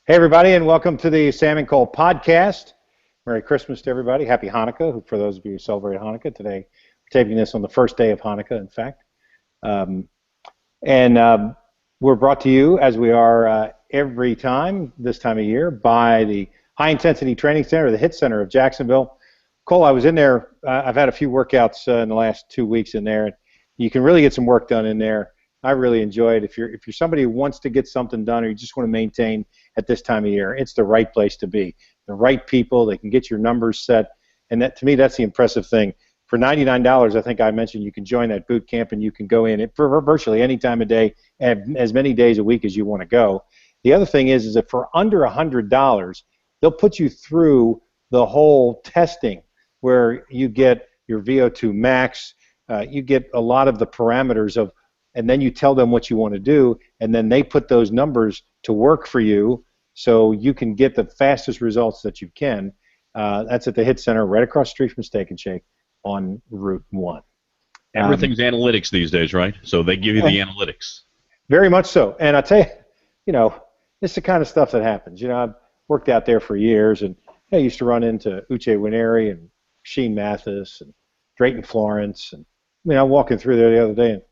Hey, everybody, and welcome to the Sam and Cole podcast. Merry Christmas to everybody. Happy Hanukkah, for those of you who celebrate Hanukkah. Today, we're taping this on the first day of Hanukkah, in fact. And we're brought to you, as we are every time, this time of year, by the High Intensity Training Center, the HIT Center of Jacksonville. Cole, I was in there. I've had a few workouts in the last 2 weeks in there. You can really get some work done in there. I really enjoy it. If you're somebody who wants to get something done or you just want to maintain at this time of year, it's the right place to be. The right people, they can get your numbers set, and that, to me, that's the impressive thing. For $99, I think I mentioned, you can join that boot camp and you can go in for virtually any time of day, and as many days a week as you want to go. The other thing is that for under $100, they'll put you through the whole testing where you get your VO2 max, you get a lot of the parameters of, and then you tell them what you want to do, and then they put those numbers to work for you so you can get the fastest results that you can. That's at the HIT Center right across the street from Steak and Shake on Route 1. Everything's analytics these days, right? So they give you the analytics. Very much so. And I tell you, it's the kind of stuff that happens. I've worked out there for years, and I used to run into Uche Winery and Sheen Mathis and Drayton Florence. And I'm walking through there the other day, and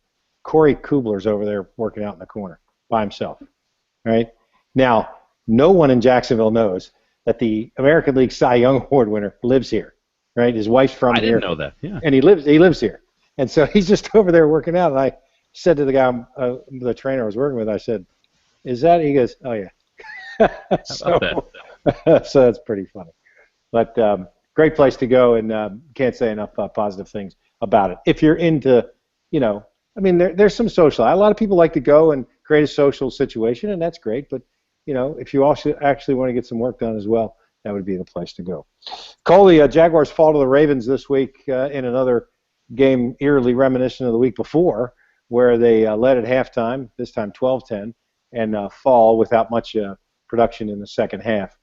Corey Kubler's over there working out in the corner by himself, right? Now, no one in Jacksonville knows that the American League Cy Young Award winner lives here, right? His wife's from here. I didn't know that, yeah. And he lives here. And so he's just over there working out, and I said to the guy, the trainer I was working with, I said, is that? He goes, oh, yeah. How about that? So it's pretty funny. But great place to go, and can't say enough positive things about it. If you're into, there's some social. A lot of people like to go and create a social situation, and that's great. But, if you also actually want to get some work done as well, that would be the place to go. Cole, the Jaguars fall to the Ravens this week in another game eerily reminiscent of the week before, where they led at halftime, this time 12-10, and fall without much production in the second half.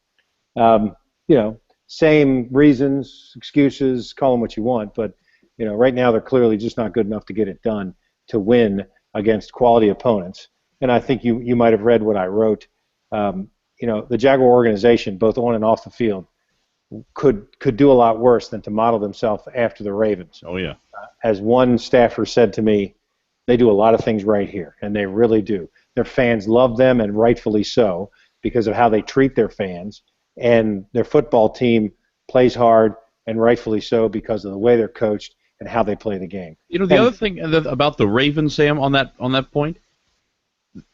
Same reasons, excuses, call them what you want, but right now they're clearly just not good enough to get it done to win against quality opponents. And I think you might have read what I wrote. The Jaguar organization, both on and off the field, could do a lot worse than to model themselves after the Ravens. Oh, yeah. As one staffer said to me, they do a lot of things right here, and they really do. Their fans love them, and rightfully so, because of how they treat their fans. And their football team plays hard, and rightfully so, because of the way they're coached and how they play the game. The other thing about the Ravens, Sam, on that point,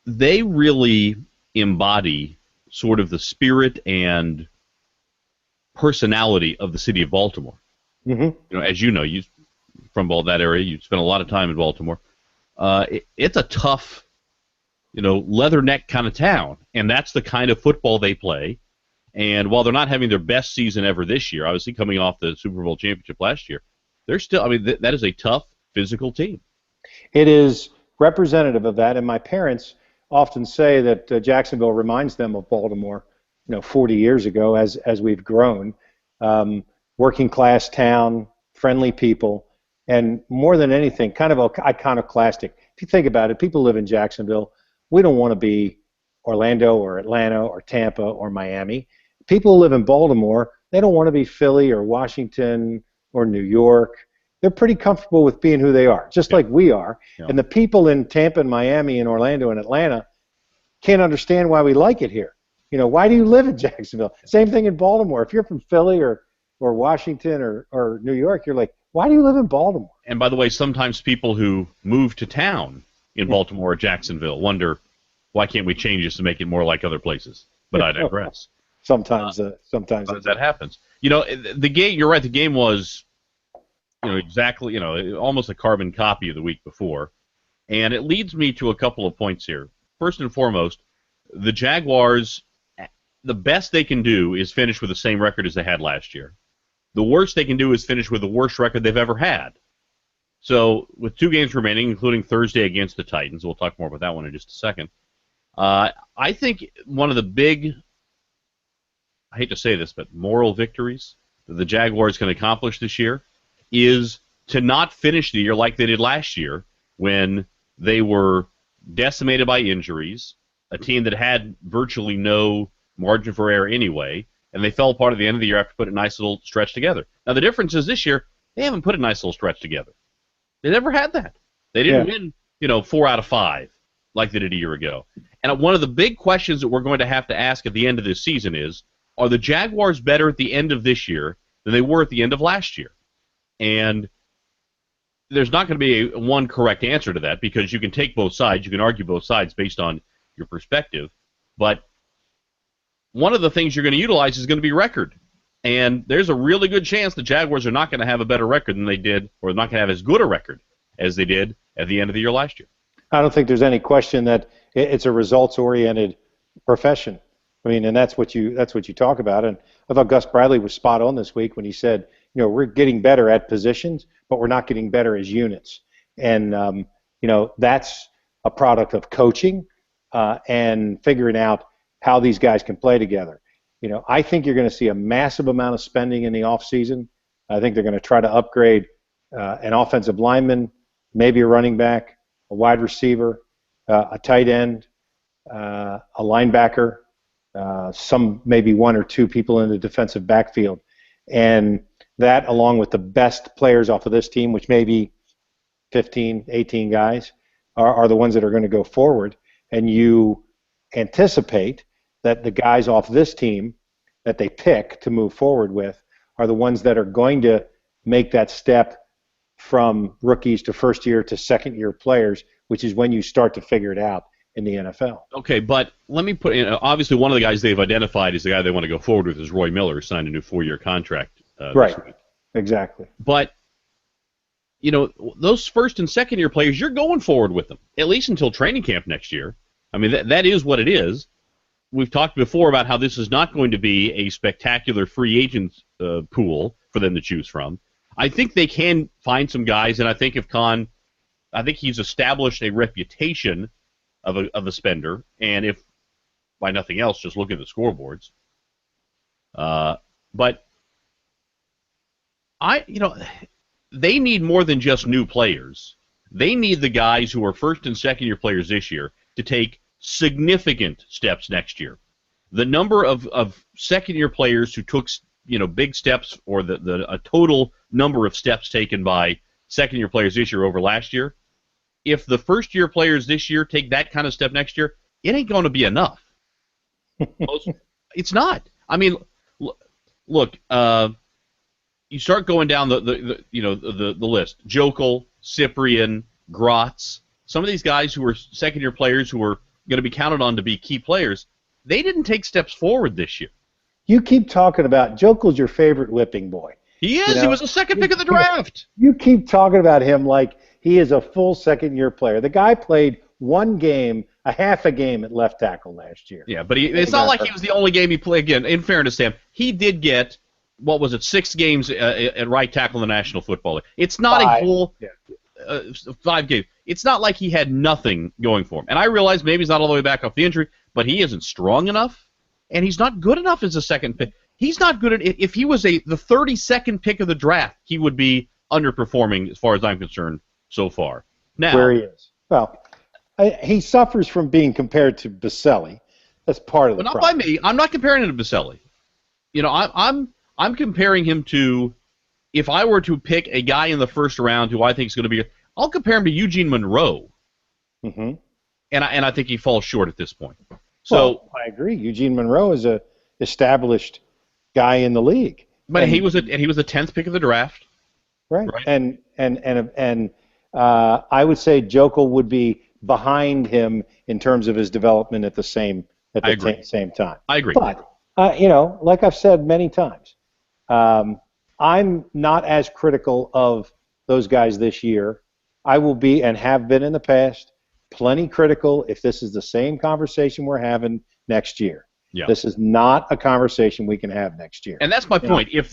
they really embody sort of the spirit and personality of the city of Baltimore. Mm-hmm. As you know, you from all that area, you spent a lot of time in Baltimore. It's a tough, leatherneck kind of town, and that's the kind of football they play. And while they're not having their best season ever this year, obviously coming off the Super Bowl championship last year, they're still, that is a tough physical team. It is representative of that, and my parents often say that Jacksonville reminds them of Baltimore, 40 years ago as we've grown. Working class town, friendly people, and more than anything, kind of iconoclastic. If you think about it, people live in Jacksonville. We don't want to be Orlando or Atlanta or Tampa or Miami. People who live in Baltimore, they don't want to be Philly or Washington or New York. They're pretty comfortable with being who they are, just like we are. Yeah. And the people in Tampa and Miami and Orlando and Atlanta can't understand why we like it here. Why do you live in Jacksonville? Same thing in Baltimore. If you're from Philly or Washington or New York, you're like, why do you live in Baltimore? And by the way, sometimes people who move to town in Baltimore or Jacksonville wonder, why can't we change this to make it more like other places? But I digress. Sometimes that happens. The game. You're right. The game was, exactly, almost a carbon copy of the week before, and it leads me to a couple of points here. First and foremost, the Jaguars, the best they can do is finish with the same record as they had last year. The worst they can do is finish with the worst record they've ever had. So, with 2 games remaining, including Thursday against the Titans, we'll talk more about that one in just a second. I think one of the big, I hate to say this, but moral victories that the Jaguars can accomplish this year is to not finish the year like they did last year when they were decimated by injuries, a team that had virtually no margin for error anyway, and they fell apart at the end of the year after putting a nice little stretch together. Now, the difference is this year, they haven't put a nice little stretch together. They never had that. They didn't win, 4 out of 5 like they did a year ago. And one of the big questions that we're going to have to ask at the end of this season is, are the Jaguars better at the end of this year than they were at the end of last year? And there's not going to be one correct answer to that because you can take both sides. You can argue both sides based on your perspective. But one of the things you're going to utilize is going to be record. And there's a really good chance the Jaguars are not going to have a better record than they did, or not going to have as good a record as they did at the end of the year last year. I don't think there's any question that it's a results-oriented profession. I mean, and that's what you talk about. And I thought Gus Bradley was spot on this week when he said, we're getting better at positions, but we're not getting better as units. And that's a product of coaching and figuring out how these guys can play together. I think you're going to see a massive amount of spending in the offseason. I think they're going to try to upgrade an offensive lineman, maybe a running back, a wide receiver, a tight end, a linebacker, some maybe 1 or 2 people in the defensive backfield. And that, along with the best players off of this team, which may be 15, 18 guys, are the ones that are going to go forward. And you anticipate that the guys off this team that they pick to move forward with are the ones that are going to make that step from rookies to first-year to second-year players, which is when you start to figure it out in the NFL. Okay, but let me put in, obviously one of the guys they've identified is the guy they want to go forward with is Roy Miller, who signed a new 4-year contract right, this week. Exactly. But, those first and second-year players, you're going forward with them, at least until training camp next year. I mean, that is what it is. We've talked before about how this is not going to be a spectacular free agent pool for them to choose from. I think they can find some guys, and I think I think he's established a reputation of a spender, and if by nothing else, just look at the scoreboards. But they need more than just new players. They need the guys who are first and second year players this year to take significant steps next year. The number of second year players who took big steps, or a total number of steps taken by second year players this year over last year, if the first year players this year take that kind of step next year, it ain't going to be enough. It's not. I mean, look, you start going down the list. Jokel, Cyprian, Grotz, some of these guys who are second year players who are going to be counted on to be key players, they didn't take steps forward this year. You keep talking about Jokel's your favorite whipping boy. He is. He was the second pick of the draft. You keep talking about him like he is a full second-year player. The guy played one game, a half a game at left tackle last year. Yeah, but it's not like he was the only game he played. Again, in fairness, Sam, he did get, 6 games at right tackle in the National Football League. It's not 5. A whole 5 games. It's not like he had nothing going for him. And I realize maybe he's not all the way back off the injury, but he isn't strong enough, and he's not good enough as a second pick. He's not good at it. If he was the 32nd pick of the draft, he would be underperforming as far as I'm concerned so far. Now, where he is. Well, he suffers from being compared to Baselli. That's part of the problem. Not by me. I'm not comparing him to Baselli. I'm comparing him to, if I were to pick a guy in the first round who I think is going to be, I'll compare him to Eugene Monroe. Mm-hmm. And I think he falls short at this point. So I agree. Eugene Monroe is a established guy in the league. But he was a 10th pick of the draft. Right. And I would say Jokel would be behind him in terms of his development at the same time. I agree. But like I've said many times, I'm not as critical of those guys this year. I will be, and have been in the past, plenty critical if this is the same conversation we're having next year. Yeah. This is not a conversation we can have next year. And that's my point. If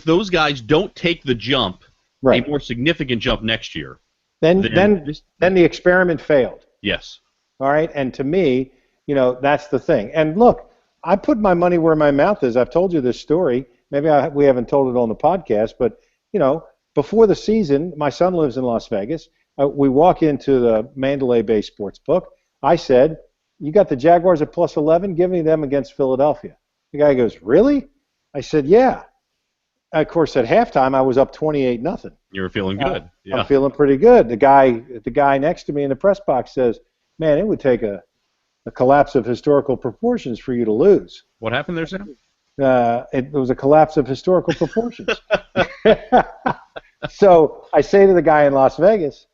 those guys don't take the jump, right, a more significant jump next year, then the experiment failed. Yes. All right. And to me, that's the thing. And look, I put my money where my mouth is. I've told you this story. Maybe we haven't told it on the podcast, but before the season, my son lives in Las Vegas. We walk into the Mandalay Bay Sports Book. I said, you got the Jaguars at plus 11. Give me them against Philadelphia. The guy goes, really? I said, yeah. Of course, at halftime, I was up 28-0. You were feeling good. Yeah. I'm feeling pretty good. The guy next to me in the press box says, man, it would take a collapse of historical proportions for you to lose. What happened there, Sam? It was a collapse of historical proportions. So I say to the guy in Las Vegas,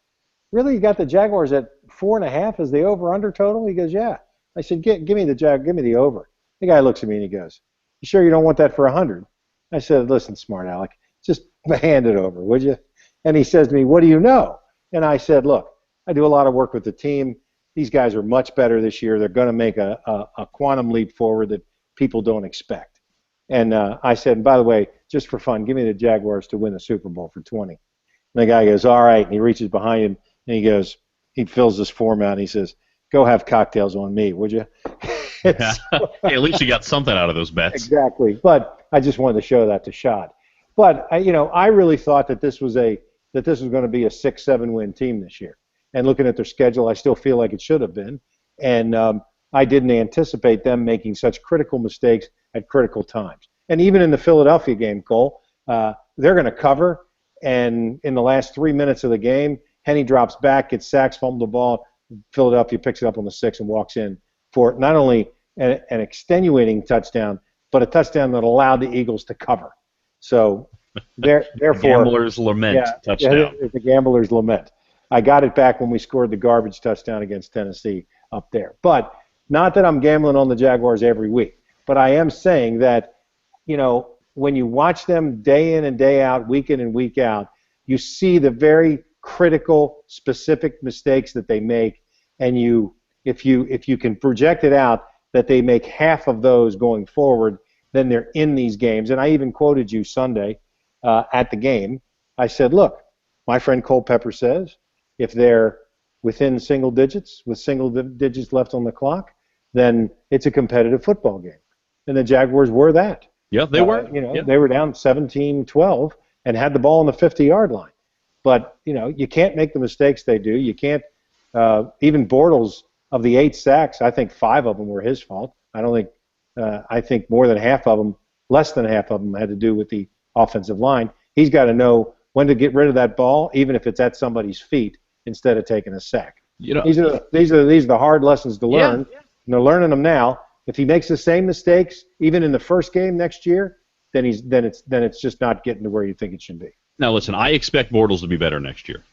really, you got the Jaguars at 4.5 as the over-under total? He goes, yeah. I said, give me the over. The guy looks at me and he goes, you sure you don't want that for 100? I said, listen, smart Alec, just hand it over, would you? And he says to me, what do you know? And I said, look, I do a lot of work with the team. These guys are much better this year. They're going to make a quantum leap forward that people don't expect. And I said, and by the way, just for fun, give me the Jaguars to win the Super Bowl for 20. And the guy goes, all right. And he reaches behind him and he goes, he fills this form out and he says, go have cocktails on me, would you? Hey, at least you got something out of those bets. Exactly. But I just wanted to show that to Shad. But I really thought that this was going to be a 6-7 win team this year. And looking at their schedule, I still feel like it should have been. And I didn't anticipate them making such critical mistakes at critical times. And even in the Philadelphia game, Cole, they're going to cover. And in the last 3 minutes of the game, Henny drops back, gets sacked, fumbled the ball. Philadelphia picks it up on the 6 and walks in for not only an extenuating touchdown, but a touchdown that allowed the Eagles to cover. So, therefore, the gambler's lament touchdown. The gambler's lament. I got it back when we scored the garbage touchdown against Tennessee up there. But not that I'm gambling on the Jaguars every week, but I am saying that, when you watch them day in and day out, week in and week out, you see the very critical, specific mistakes that they make, and if you can project it out that they make half of those going forward, then they're in these games. And I even quoted you Sunday at the game. I said, look, my friend Culpepper says if they're within single digits, with single digits left on the clock, then it's a competitive football game. And the Jaguars were that. Yeah, they were. They were down 17-12 and had the ball on the 50-yard line. But, you can't make the mistakes they do. You can't even Bortles, of the 8 sacks, I think 5 of them were his fault. I think more than half of them, less than half of them, had to do with the offensive line. He's got to know when to get rid of that ball, even if it's at somebody's feet, instead of taking a sack. These are the hard lessons to learn, and they're learning them now. If he makes the same mistakes, even in the first game next year, then it's just not getting to where you think it should be. Now listen, I expect Bortles to be better next year.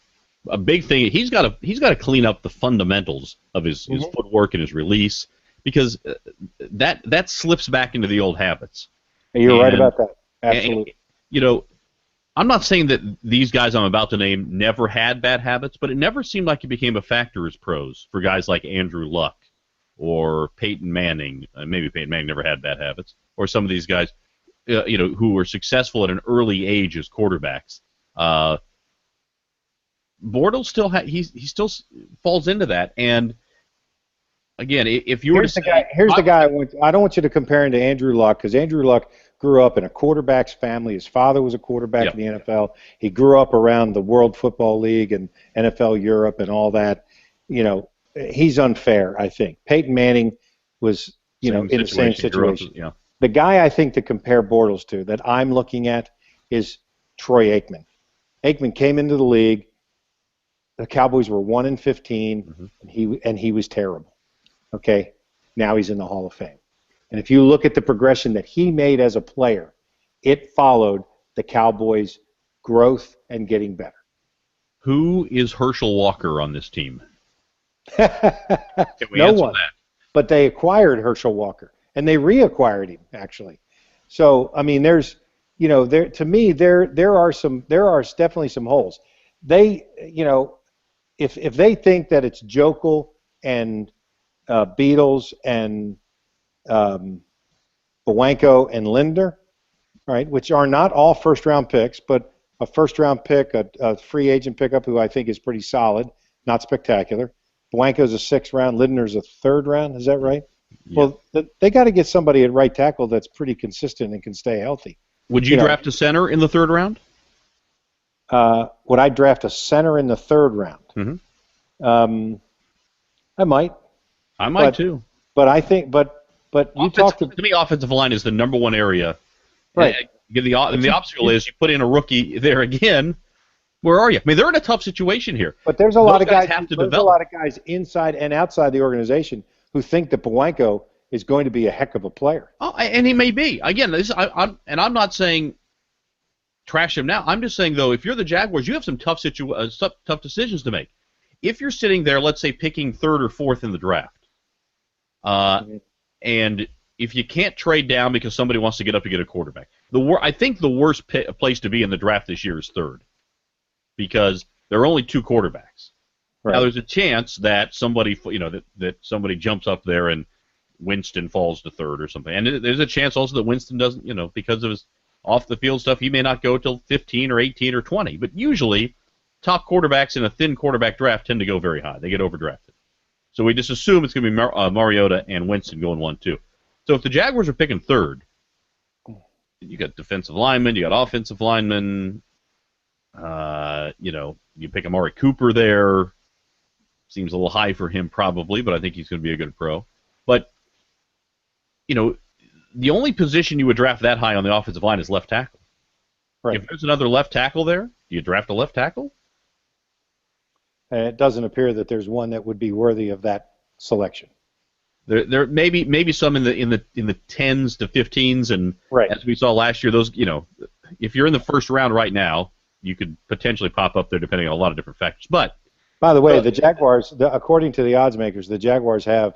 A big thing, he's got to clean up the fundamentals of his footwork and his release, because that slips back into the old habits. You're right about that. Absolutely. And, I'm not saying that these guys I'm about to name never had bad habits, but it never seemed like it became a factor as pros for guys like Andrew Luck or Peyton Manning. Maybe Peyton Manning never had bad habits, or some of these guys, who were successful at an early age as quarterbacks. Bortles still he still falls into that, and again, if you were here's the guy. I don't want you to compare him to Andrew Luck, because Andrew Luck grew up in a quarterback's family. His father was a quarterback in the NFL. He grew up around the World Football League and NFL Europe and all that. He's unfair, I think. Peyton Manning was, in the same situation. The guy I think to compare Bortles to that I'm looking at is Troy Aikman. Aikman came into the league. The Cowboys were 1-15, and he was terrible. Okay, now he's in the Hall of Fame. And if you look at the progression that he made as a player, it followed the Cowboys' growth and getting better. Who is Herschel Walker on this team? Can we answer that? But they acquired Herschel Walker, and they reacquired him actually. So I mean, there's, there are definitely some holes. They, if they think that it's Jokel and Beatles and Bowanko and Linder, right, which are not all first-round picks, but a first-round pick, a free agent pickup who I think is pretty solid, not spectacular. Bowanko's a 6th round, Linder's a 3rd round, is that right? Yeah. Well, they got to get somebody at right tackle that's pretty consistent and can stay healthy. Would you draft a center in the 3rd round? Would I draft a center in the 3rd round? Mm-hmm. I might. I might But too. but I think but you talked to To me, offensive line is the number one area. right. And But the obstacle is you put in a rookie there again. Where are you? I mean, they're in a tough situation here. but there's a lot Those of guys guys. have to There's a develop. lot of guys inside and outside the organization who think that Polanco is going to be a heck of a player. Oh, and he may be. Again, I'm not saying trash him now. I'm just saying though, if you're the Jaguars, you have some tough decisions to make. If you're sitting there, let's say picking third or fourth in the draft, and if you can't trade down because somebody wants to get up to get a quarterback, I think the worst place to be in the draft this year is third, because there are only two quarterbacks. Right. Now there's a chance that somebody, that somebody jumps up there and Winston falls to third or something, and there's a chance also that Winston doesn't, because of his off the field stuff, he may not go till 15 or 18 or 20. But usually, top quarterbacks in a thin quarterback draft tend to go very high. They get overdrafted. So we just assume it's going to be Mariota and Winston going 1-2. So if the Jaguars are picking third, you got defensive linemen, you got offensive linemen. You pick Amari Cooper there. Seems a little high for him probably, but I think he's going to be a good pro. But the only position you would draft that high on the offensive line is left tackle. Right. If there's another left tackle there, do you draft a left tackle? And it doesn't appear that there's one that would be worthy of that selection. There maybe some in the 10s to 15s, and right. As we saw last year, those if you're in the first round right now, you could potentially pop up there depending on a lot of different factors. But by the way, the Jaguars, according to the odds makers, the Jaguars have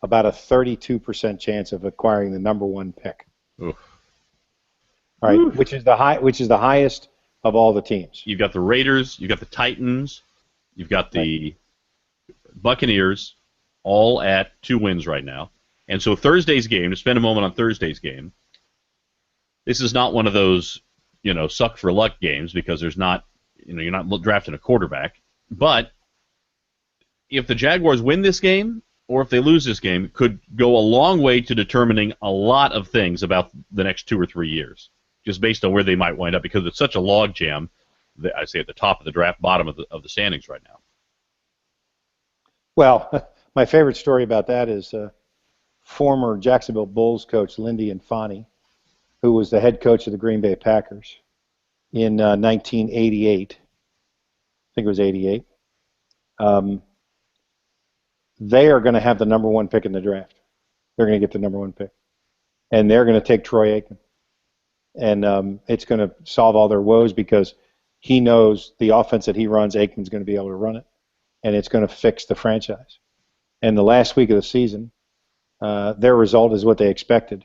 about a 32% chance of acquiring the number one pick. Oof. All right, which is the highest of all the teams. You've got the Raiders, you've got the Titans, you've got the Buccaneers, all at 2 wins right now. And so Thursday's game, to spend a moment on Thursday's game, this is not one of those, suck for luck games because there's not, you're not drafting a quarterback. But if the Jaguars win this game, or if they lose this game, it could go a long way to determining a lot of things about the next 2 or 3 years, just based on where they might wind up, because it's such a log jam, I say at the top of the draft, bottom of the standings right now. Well, my favorite story about that is former Jacksonville Bulls coach Lindy Infante, who was the head coach of the Green Bay Packers in 1988. I think it was 88. They are going to have the number one pick in the draft. They're going to get the number one pick. And they're going to take Troy Aikman. And it's going to solve all their woes because he knows the offense that he runs, Aikman's going to be able to run it. And it's going to fix the franchise. And the last week of the season, their result is what they expected.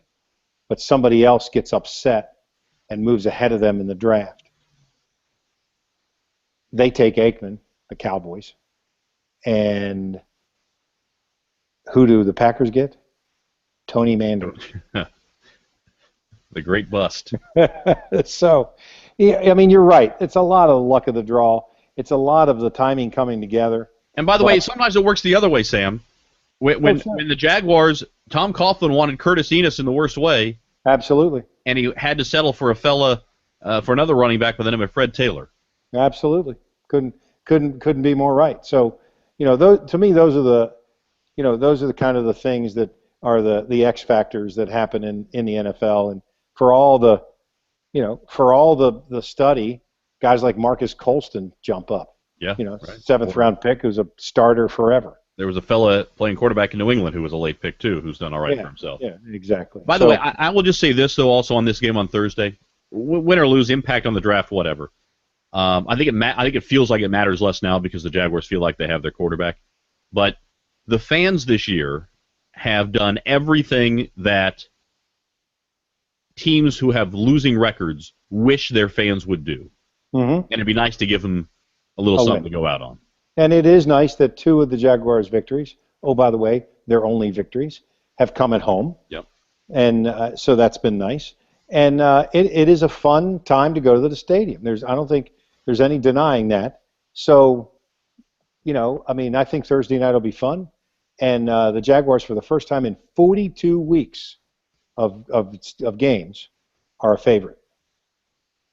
But somebody else gets upset and moves ahead of them in the draft. They take Aikman, the Cowboys, and who do the Packers get? Tony Mandarich. The great bust. So, yeah, I mean, you're right. It's a lot of the luck of the draw. It's a lot of the timing coming together. And by the way, sometimes it works the other way, Sam. When the Jaguars, Tom Coughlin wanted Curtis Enos in the worst way. Absolutely. And he had to settle for for another running back by the name of Fred Taylor. Absolutely. Couldn't be more right. So, to me, those are the kind of the things that are the X factors that happen in the NFL. And for all the study, guys like Marcus Colston jump up. Yeah. Right. 7th round pick who's a starter forever. There was a fella playing quarterback in New England who was a late pick too, who's done all right for himself. Yeah, exactly. By the way, I will just say this though, also on this game on Thursday, win or lose, impact on the draft, whatever. I think it feels like it matters less now because the Jaguars feel like they have their quarterback. But the fans this year have done everything that teams who have losing records wish their fans would do. Mm-hmm. And it'd be nice to give them a little something to go out on. And it is nice that 2 of the Jaguars' victories, oh, by the way, their only victories, have come at home. Yep. And so that's been nice. And it is a fun time to go to the stadium. I don't think there's any denying that. So, I think Thursday night will be fun. And the Jaguars, for the first time in 42 weeks of games, are a favorite.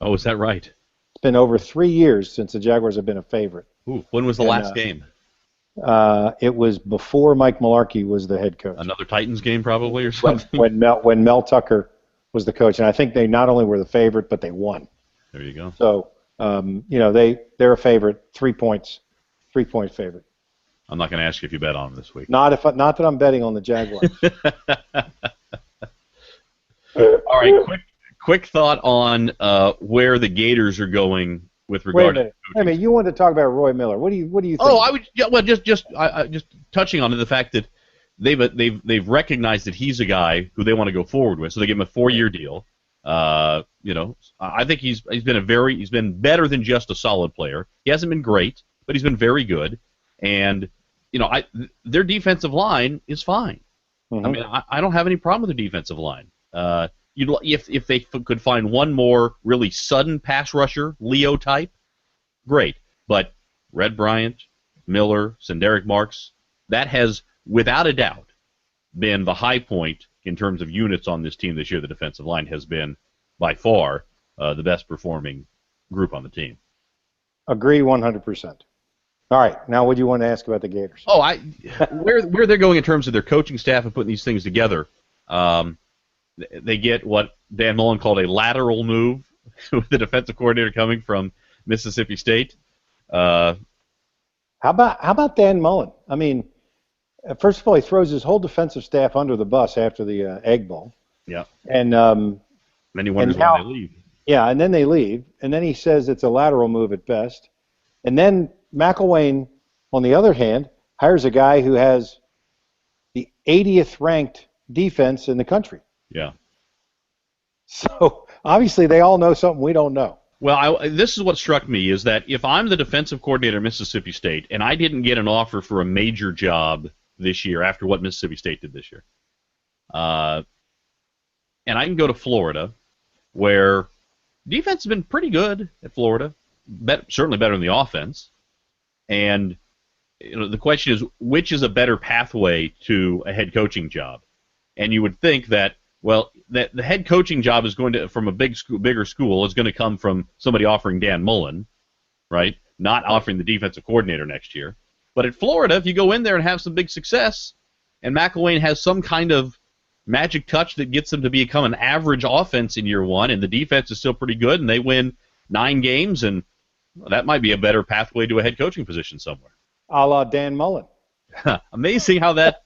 Oh, is that right? It's been over 3 years since the Jaguars have been a favorite. Ooh, when was the last game? It was before Mike Mularkey was the head coach. Another Titans game probably or something? When Mel Tucker was the coach. And I think they not only were the favorite, but they won. There you go. So, they're a favorite, 3 points, 3-point favorite. I'm not going to ask you if you bet on them this week. Not that I'm betting on the Jaguars. All right, quick thought on where the Gators are going with regard to coaching. Wait a minute. You wanted to talk about Roy Miller. What do you think? Oh, I would just touching on the fact that they've recognized that he's a guy who they want to go forward with, so they give him a 4-year deal. I think he's been better than just a solid player. He hasn't been great, but he's been very good. And their defensive line is fine. Mm-hmm. I mean, I don't have any problem with their defensive line. If they could find one more really sudden pass rusher, Leo type, great. But Red Bryant, Miller, Senderick Marks, that has without a doubt been the high point in terms of units on this team this year. The defensive line has been by far the best performing group on the team. Agree 100%. All right, now what do you want to ask about the Gators? Oh, where they're going in terms of their coaching staff and putting these things together. They get what Dan Mullen called a lateral move with the defensive coordinator coming from Mississippi State. How about Dan Mullen? I mean, first of all, he throws his whole defensive staff under the bus after the Egg Bowl. Yeah. And then he wonders why they leave. Yeah, and then they leave, and then he says it's a lateral move at best. And then McElwain, on the other hand, hires a guy who has the 80th ranked defense in the country. Yeah. So obviously they all know something we don't know. Well, this is what struck me, is that if I'm the defensive coordinator at Mississippi State and I didn't get an offer for a major job this year after what Mississippi State did this year, and I can go to Florida, where defense has been pretty good at Florida, certainly better than the offense, and the question is, which is a better pathway to a head coaching job? And you would think that, well, that the head coaching job is going to, from a bigger school, is going to come from somebody offering Dan Mullen, right? Not offering the defensive coordinator next year. But at Florida, if you go in there and have some big success, and McElwain has some kind of magic touch that gets them to become an average offense in year one, and the defense is still pretty good, and they win 9 games, and that might be a better pathway to a head coaching position somewhere. A la Dan Mullen. Amazing how that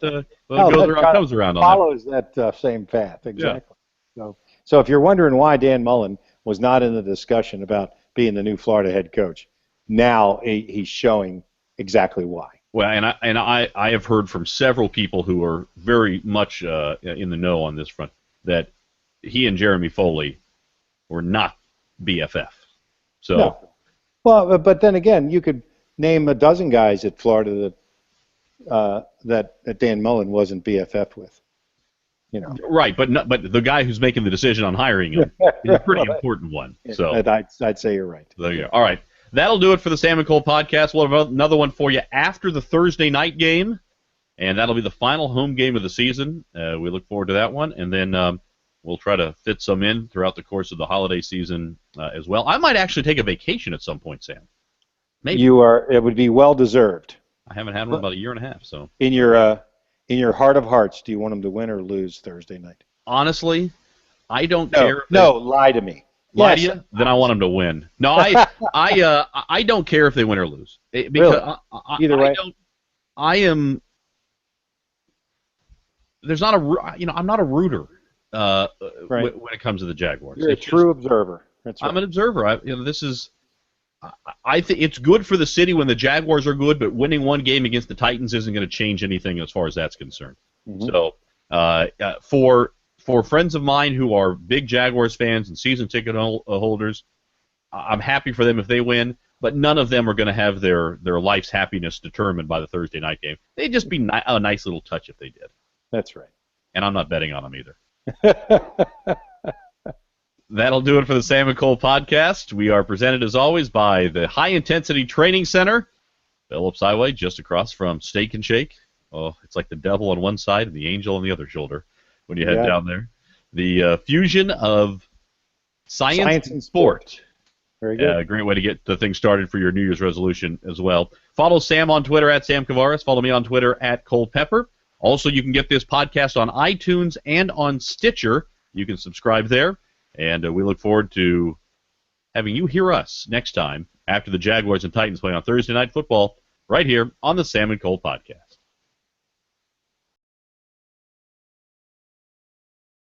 comes around. Follows that same path, exactly. Yeah. So if you're wondering why Dan Mullen was not in the discussion about being the new Florida head coach, now he's showing exactly why. Well, and I have heard from several people who are very much in the know on this front that he and Jeremy Foley were not BFF. So, no. Well, but then again, you could name a dozen guys at Florida that Dan Mullen wasn't BFF with. Right, but the guy who's making the decision on hiring him is a pretty important one. So I'd say you're right. There you go. All right, that'll do it for the Sam and Cole podcast. We'll have another one for you after the Thursday night game, and that'll be the final home game of the season. We look forward to that one, and then we'll try to fit some in throughout the course of the holiday season as well. I might actually take a vacation at some point, Sam. Maybe. It would be well deserved. I haven't had one about a year and a half. So in your heart of hearts, do you want them to win or lose Thursday night? Honestly, I don't care. No, lie to me. Lie to you? Then I want them to win. No, I don't care if they win or lose. Because really? Either way. I am. There's not I'm not a rooter right. when it comes to the Jaguars. You're a true observer. That's right. I'm an observer. This is. I think it's good for the city when the Jaguars are good, but winning one game against the Titans isn't going to change anything as far as that's concerned. Mm-hmm. So, for friends of mine who are big Jaguars fans and season ticket holders, I'm happy for them if they win, but none of them are going to have their life's happiness determined by the Thursday night game. They'd just be a nice little touch if they did. That's right. And I'm not betting on them either. That'll do it for the Sam and Cole podcast. We are presented, as always, by the High Intensity Training Center, Phillips Highway, just across from Steak and Shake. Oh, it's like the devil on one side and the angel on the other shoulder when you head down there. The fusion of science and sport. Very good. A great way to get the thing started for your New Year's resolution as well. Follow Sam on Twitter at Sam Kavaris. Follow me on Twitter at Cole Pepper. Also, you can get this podcast on iTunes and on Stitcher. You can subscribe there. And we look forward to having you hear us next time after the Jaguars and Titans play on Thursday Night Football right here on the Sam and Cole Podcast.